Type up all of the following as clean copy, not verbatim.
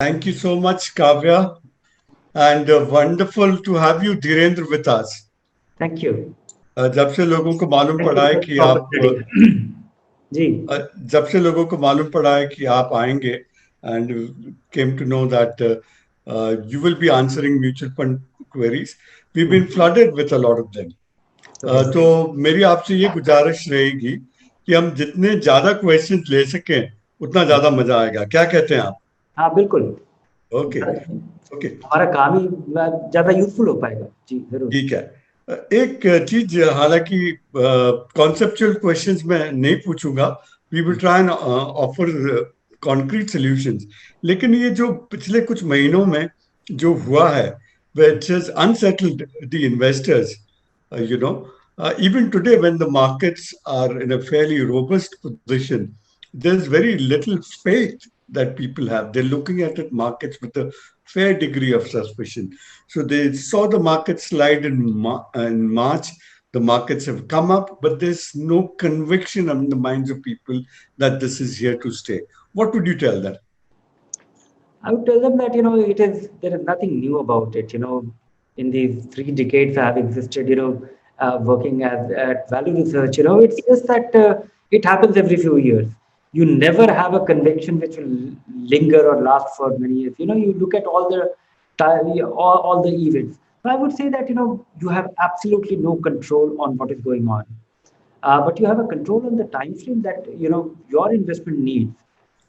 Thank you so much, Kavya, and wonderful to have you, Dhirendra, with us. Thank you. जब से लोगों को मालूम Thank पड़ा you है for कि this आप opportunity. जी जब से लोगों को मालूम पड़ा है कि आप आएंगे and came to know that you will be answering mutual fund queries. We've been flooded with a lot of them. Okay तो मेरी आपसे ये गुजारिश रहेगी कि हम जितने ज्यादा क्वेश्चंस ले सकें उतना ज्यादा मजा आएगा. क्या कहते हैं आप? हाँ बिल्कुल. ओके. ओके. हमारा काम ही ज्यादा यूजफुल हो पाएगा. जी जरूर. ठीक है. एक चीज, हालांकि कॉन्सेप्चुअल क्वेश्चंस मैं नहीं पूछूंगा. We will try and offer concrete solutions. लेकिन ये जो पिछले कुछ महीनों में जो हुआ है, which has unsettled the investors, you know, even today when the markets are in a fairly robust position, there's very little faith that people have. They're looking at the markets with a fair degree of suspicion. So they saw the market slide in March. The markets have come up, but there's no conviction in the minds of people that this is here to stay. What would you tell them? I would tell them that it is there is nothing new about it. In these 3 decades I have existed, working as at Value Research. It's just that it happens every few years. You never have a conviction which will linger or last for many years. You look at all the all the events. So I would say that you have absolutely no control on what is going on. But you have a control on the time frame that your investment needs.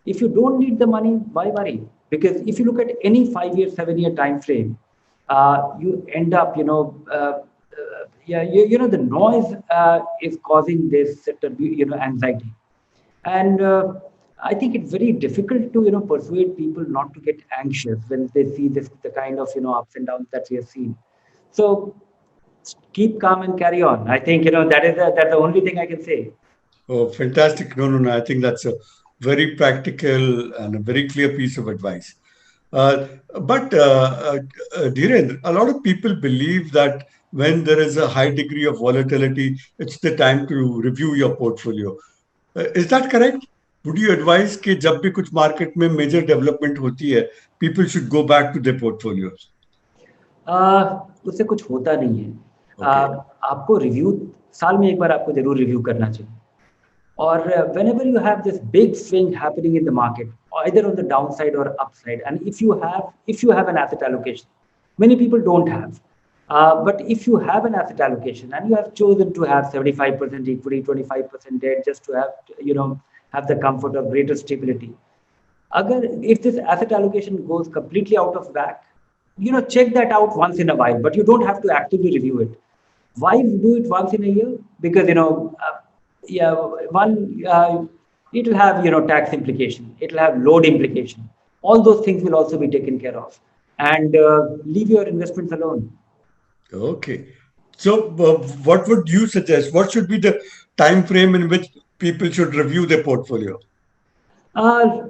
If you don't need the money, why worry? Because if you look at any 5 year, 7 year time frame, you end up yeah, the noise is causing this anxiety. And I think it's very difficult to persuade people not to get anxious when they see this the kind of ups and downs that we have seen. So keep calm and carry on. I think that's the only thing I can say. Oh, fantastic. No, no, no. I think that's a very practical and a very clear piece of advice. Uh, but Dhirendra, a lot of people believe that when there is a high degree of volatility, it's the time to review your portfolio. Is that correct? Would you advise कि जब भी कुछ market में major development होती है, people should go back to their portfolios? उससे कुछ होता नहीं है. Okay. आपको रिव्यू साल में एक बार आपको जरूर रिव्यू करना चाहिए. Or whenever you have this big swing happening in the market, either on the downside or upside, and if you have an asset allocation, many people don't have. But if you have an asset allocation and you have chosen to have 75% equity, 25% debt, just to have the comfort of greater stability. If this asset allocation goes completely out of whack, check that out once in a while, but you don't have to actively review it. Why do it once in a year? Because yeah, one it'll have tax implication, it'll have load implication. All those things will also be taken care of, and leave your investments alone. Okay. So, what would you suggest? What should be the time frame in which people should review their portfolio?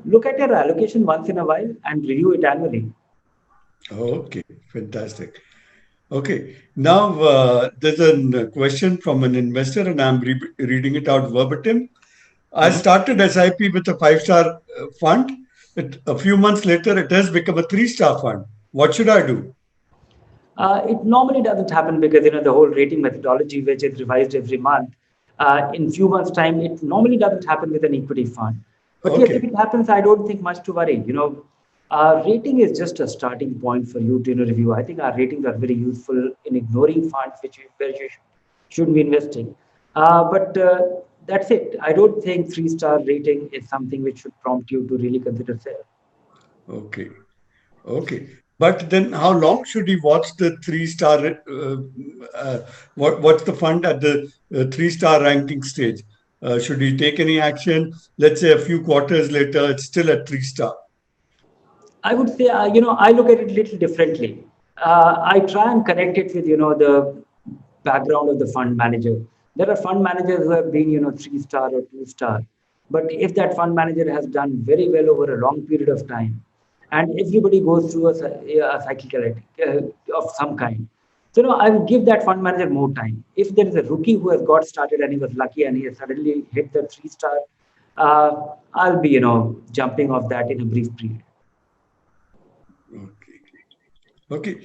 Look at your allocation once in a while and review it annually. Okay, fantastic. Okay, now there's a question from an investor, and I'm reading it out verbatim. I Mhm. started SIP with a five-star fund. A few months later, it has become a three-star fund. What should I do? It normally doesn't happen because the whole rating methodology, which is revised every month, in few months' time, it normally doesn't happen with an equity fund. But yes, if Okay, it happens, I don't think much to worry. Rating is just a starting point for you to review. I think our ratings are very useful in ignoring funds where you should be investing. But that's it. I don't think 3 star rating is something which should prompt you to really consider sale. okay, okay. But then, how long should he watch the three-star? What's the fund at the three-star ranking stage? Should he take any action? Let's say a few quarters later, it's still at three-star. I would say, I look at it a little differently. I try and connect it with, the background of the fund manager. There are fund managers who have been, 3 star or 2 star. But if that fund manager has done very well over a long period of time, and everybody goes through a cyclicality of some kind. So no, I will give that fund manager more time. If there is a rookie who has got started and he was lucky and he has suddenly hit the 3 star, I'll be jumping off that in a brief period. Okay. Okay.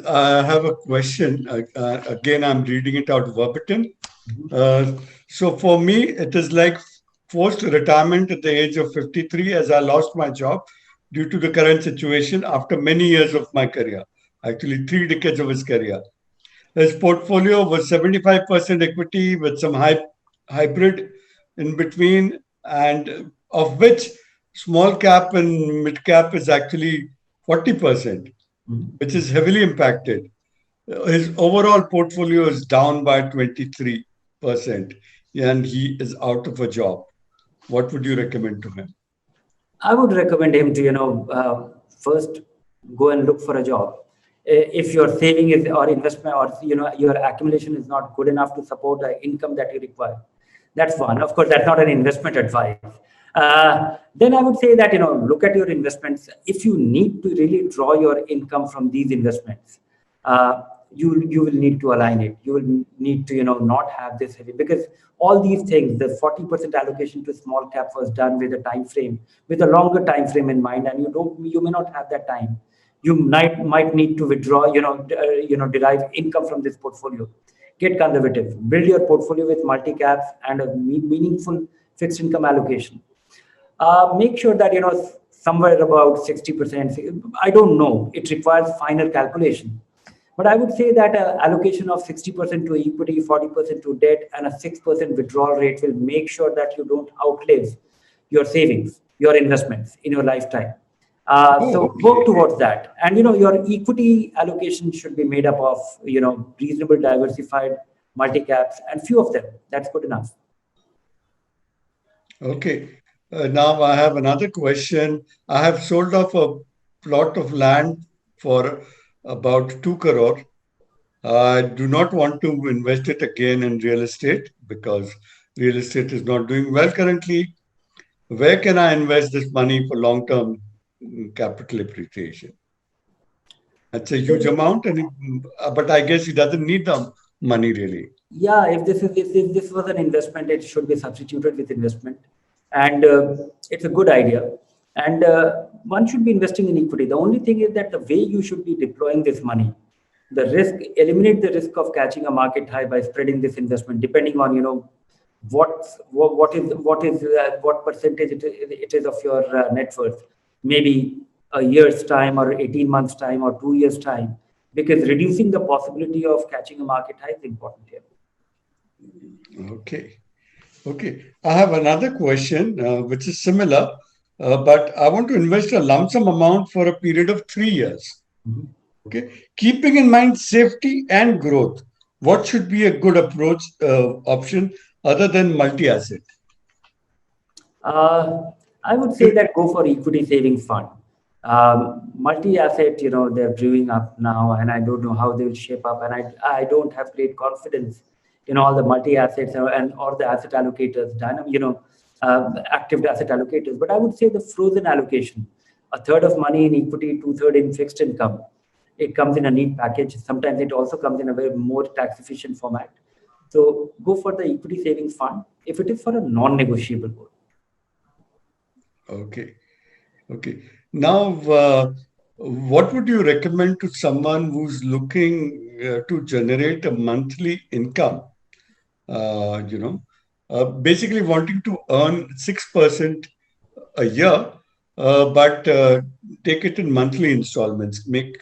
I have a question. Again, I'm reading it out verbatim. So for me, it is like forced retirement at the age of 53 as I lost my job due to the current situation after many years of my career, actually 3 decades of his career. His portfolio was 75% equity with some hybrid in between, and of which small cap and mid cap is actually 40%, which is heavily impacted. His overall portfolio is down by 23%, and he is out of a job. What would you recommend to him? I would recommend him to, first go and look for a job. If your saving is or investment or your accumulation is not good enough to support the income that you require, that's one. Of course, that's not an investment advice. Then I would say that look at your investments. If you need to really draw your income from these investments, uh, you will need to align it. You will need to not have this heavy, because all these things, the 40% allocation to small cap was done with a time frame, with a longer time frame in mind, and you may not have that time. You might need to withdraw, derive income from this portfolio. Get conservative, build your portfolio with multi caps and a meaningful fixed income allocation. Make sure that somewhere about 60%. I don't know, it requires final calculation, but I would say that allocation of 60% to equity, 40% to debt, and a 6% withdrawal rate will make sure that you don't outlive your savings, your investments in your lifetime. So Oh, work okay. towards that. And your equity allocation should be made up of reasonable diversified multi caps, and few of them. That's good enough. Okay. Now I have another question. I have sold off a plot of land for about 2 crore. I do not want to invest it again in real estate because real estate is not doing well currently. Where can I invest this money for long term capital appreciation? That's a huge amount, but I guess he doesn't need the money really. Yeah, if this was an investment, it should be substituted with investment, and it's a good idea. And one should be investing in equity. The only thing is that the way you should be deploying this money, eliminate the risk of catching a market high by spreading this investment, depending on what percentage it is of your net worth, maybe a year's time or 18 months time or 2 years time, because reducing the possibility of catching a market high is important here. Okay. Okay. I have another question, which is similar, but I want to invest a lump sum amount for a period of 3 years. Mhm. Okay. Keeping in mind safety and growth, what should be a good approach option other than multi asset? Uh, I would say that go for equity savings fund. Multi-asset, they're brewing up now, and I don't know how they will shape up. And I don't have great confidence in all the multi-assets or the asset allocators, active asset allocators. But I would say the frozen allocation, a third of money in equity, two-third in fixed income. It comes in a neat package. Sometimes it also comes in a very more tax-efficient format. So go for the equity savings fund if it is for a non-negotiable goal. Okay. Okay. Now, what would you recommend to someone who's looking to generate a monthly income? Uh, you know, Basically wanting to earn 6% a year, but take it in monthly installments, make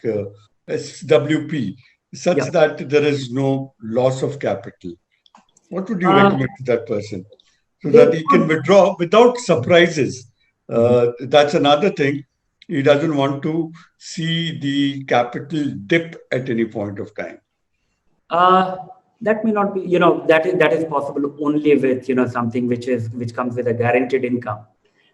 SWP, such Yeah. that there is no loss of capital. What would you Uh, recommend to that person so they that he can withdraw without surprises? could. That's another thing. He doesn't want to see the capital dip at any point of time. Uh, that may not be, that is possible only with, something which comes with a guaranteed income.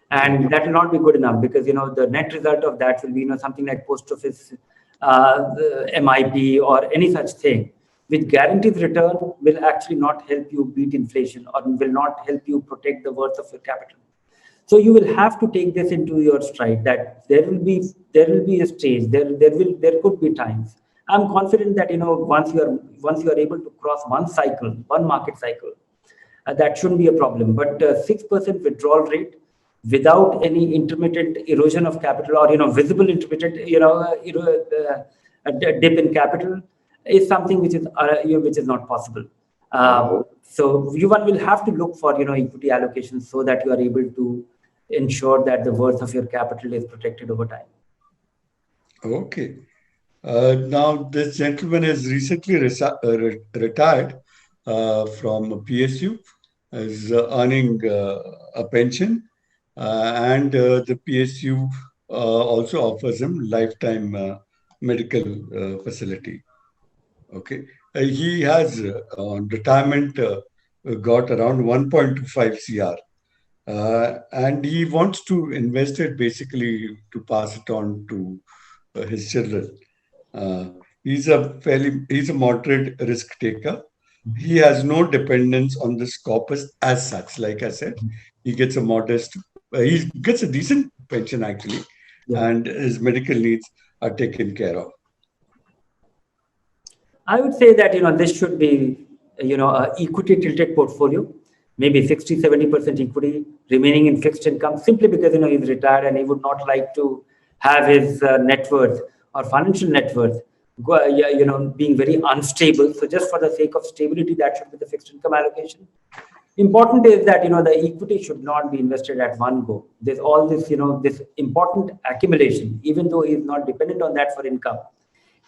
And Okay. that will not be good enough, because, the net result of that will be, something like post office, the MIP or any such thing, which guarantees return will actually not help you beat inflation or will not help you protect the worth of your capital. So you will have to take this into your stride, that there will be a stage, there could be times I'm confident that once you are able to cross one market cycle, that shouldn't be a problem. But 6% withdrawal rate without any intermittent erosion of capital, or visible intermittent dip in capital, is something which is not possible. So one will have to look for equity allocations so that you are able to ensure that the worth of your capital is protected over time. Okay. Now, this gentleman has recently retired from PSU, is earning a pension, and the PSU also offers him lifetime medical facility. Okay, he has on retirement got around 1.25 CR, and he wants to invest it basically to pass it on to his children. Uh, he's a moderate risk taker. He has no dependence on this corpus as such. Like I said, he gets he gets a decent pension actually, Yeah. and his medical needs are taken care of. I would say that this should be a equity tilted portfolio, maybe 60-70% equity, remaining in fixed income, simply because he's retired and he would not like to have his net worth or financial net worth being very unstable. So just for the sake of stability, that should be the fixed income allocation. Important is that the equity should not be invested at one go. There's all this this important accumulation, even though he's not dependent on that for income.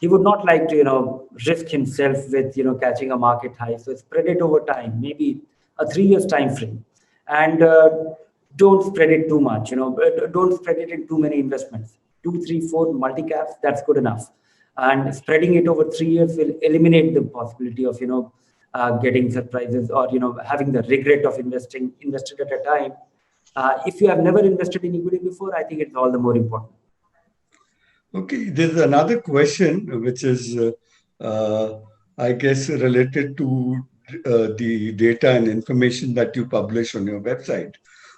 He would not like to risk himself with catching a market high. So spread it over time, maybe a 3 years time frame, and don't spread it too much. Don't spread it in too many investments. 2, 3, 4 multi caps, that's good enough. And spreading it over 3 years will eliminate the possibility of getting surprises, or having the regret of invested at a time. If you have never invested in equity before, I think it's all the more important. Okay, there's another question which is, I guess, related to the data and information that you publish on your website.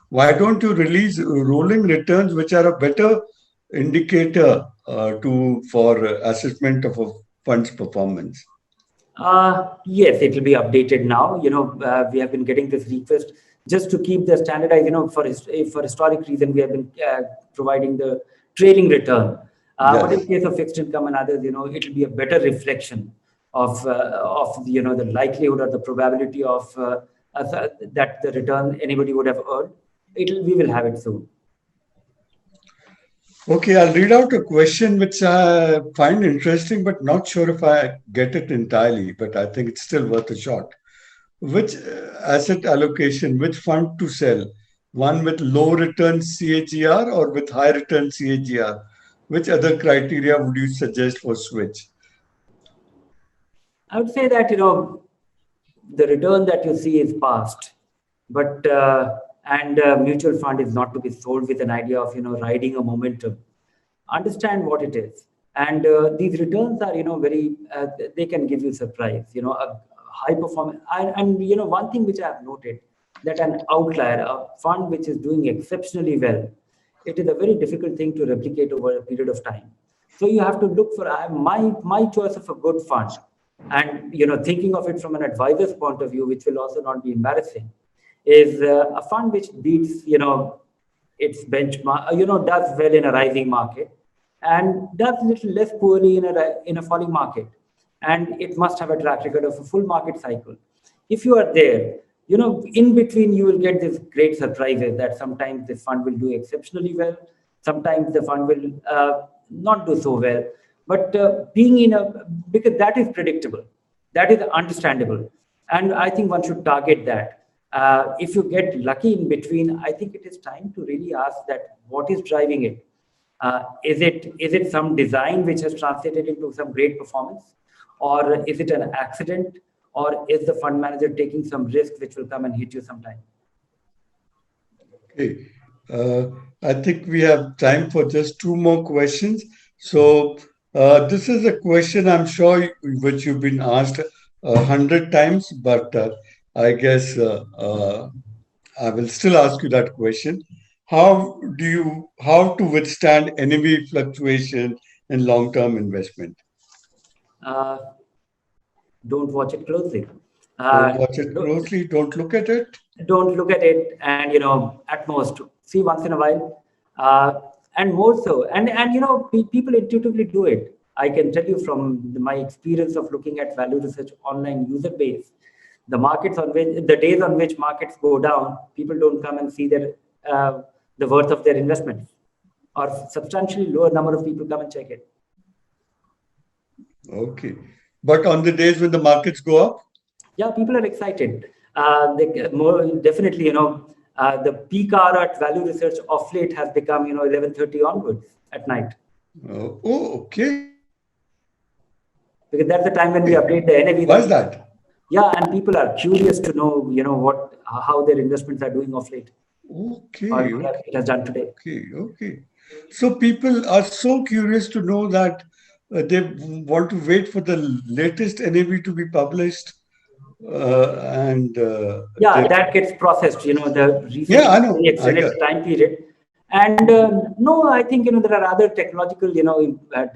Why don't you release rolling returns, which are a better indicator for assessment of a fund's performance? Yes, it will be updated now. We have been getting this request just to keep the standardized. For historic reason, we have been providing the trailing return. But in case of fixed income and others, it will be a better reflection of the likelihood or the probability of that the return anybody would have earned. We will have it soon. Okay, I'll read out a question which I find interesting, but not sure if I get it entirely, but I think it's still worth a shot. Which asset allocation, which fund to sell? One with low return CAGR or with high return CAGR? Which other criteria would you suggest for switch? I would say that, the return that you see is past, but mutual fund is not to be sold with an idea of riding a momentum. Understand what it is, and these returns are very they can give you surprise. A high performance, and one thing which I have noted, that an outlier, a fund which is doing exceptionally well, it is a very difficult thing to replicate over a period of time. So you have to look for my choice of a good fund, and thinking of it from an advisor's point of view, which will also not be embarrassing, is a fund which beats its benchmark, does well in a rising market and does a little less poorly in a falling market, and it must have a track record of a full market cycle. If you are there, in between, you will get these great surprises that sometimes the fund will do exceptionally well, sometimes the fund will not do so well. But because that is predictable, that is understandable, and I think one should target that. If you get lucky in between, I think it is time to really ask that what is driving it. Is it some design which has translated into some great performance, or is it an accident, or is the fund manager taking some risk which will come and hit you sometime? Okay, I think we have time for just two more questions. So this is a question I'm sure which you've been asked 100 times, but I guess I will still ask you that question. How to withstand NAV fluctuation in long-term investment? uh, don't watch it closely. Don't watch it Don't, closely. Don't look at it. don't look at it, and at most see once in a while, and more so, and people intuitively do it. I can tell you from my experience of looking at value research online user base, the days on which markets go down, people don't come and see uh, the worth of their investments, or substantially lower number of people come and check it. Okay. But on the days when the markets go up, Yeah, people are excited. They more definitely, the peak hour at value research of late has become 11:30 onwards at night, okay. because that's the time when we update the NAV. Why is that? Yeah, and people are curious to know what how their investments are doing of late, or Okay, what it has done today. okay. So people are so curious to know that they want to wait for the latest NAV to be published, and Yeah, they. that gets processed. The Yeah, I recently know. I extended got. time period. And no, I think there are other technological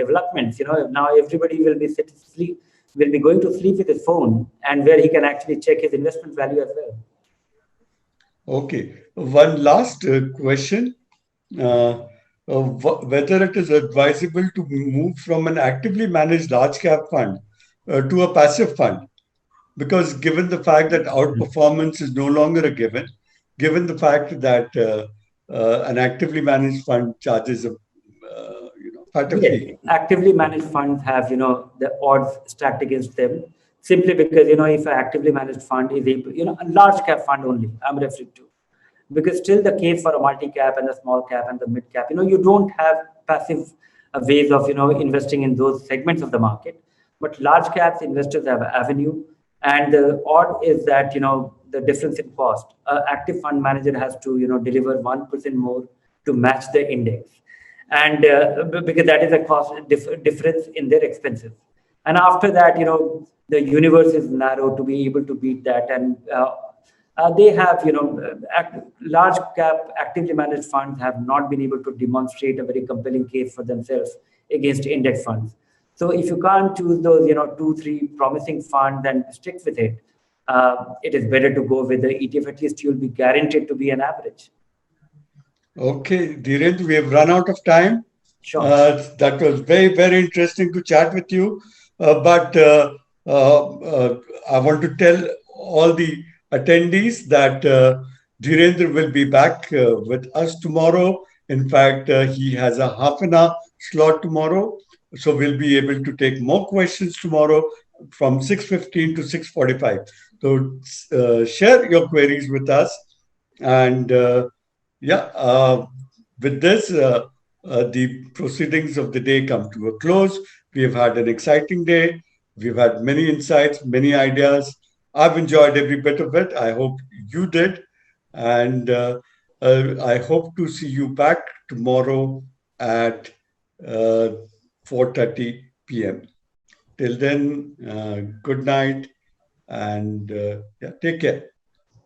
developments. Now everybody will be sleep, will be going to sleep with his phone, and where he can actually check his investment value as well. Okay. One last question. Whether it is advisable to move from an actively managed large cap fund to a passive fund, because given the fact that outperformance is no longer a given the fact that an actively managed fund charges a quite a Yes, fee. actively managed funds have the odds stacked against them, simply because if an actively managed fund is a large cap fund only I'm referring to, because still the case for a multi cap and a small cap and the mid cap, you don't have passive ways of investing in those segments of the market, but large caps investors have an avenue. And the odd is that the difference in cost, active fund manager has to deliver 1% more to match the index, and because that is a cost difference in their expenses. And after that, the universe is narrow to be able to beat that. And they have, large cap actively managed funds have not been able to demonstrate a very compelling case for themselves against index funds. So if you can't choose those, two, three promising funds and stick with it, it is better to go with the ETF. At least you'll be guaranteed to be an average. Okay, Dhirendra, we have run out of time. Sure. That was very, very interesting to chat with you. But I want to tell all the attendees that Dhirendra will be back with us tomorrow. In fact, he has a half an hour slot tomorrow. So we'll be able to take more questions tomorrow from 6:15 to 6:45. So share your queries with us. And yeah, with this, the proceedings of the day come to a close. We have had an exciting day. We've had many insights, many ideas. I've enjoyed every bit of it. I hope you did. And I hope to see you back tomorrow at 4:30 p.m. Till then, good night and yeah, take care.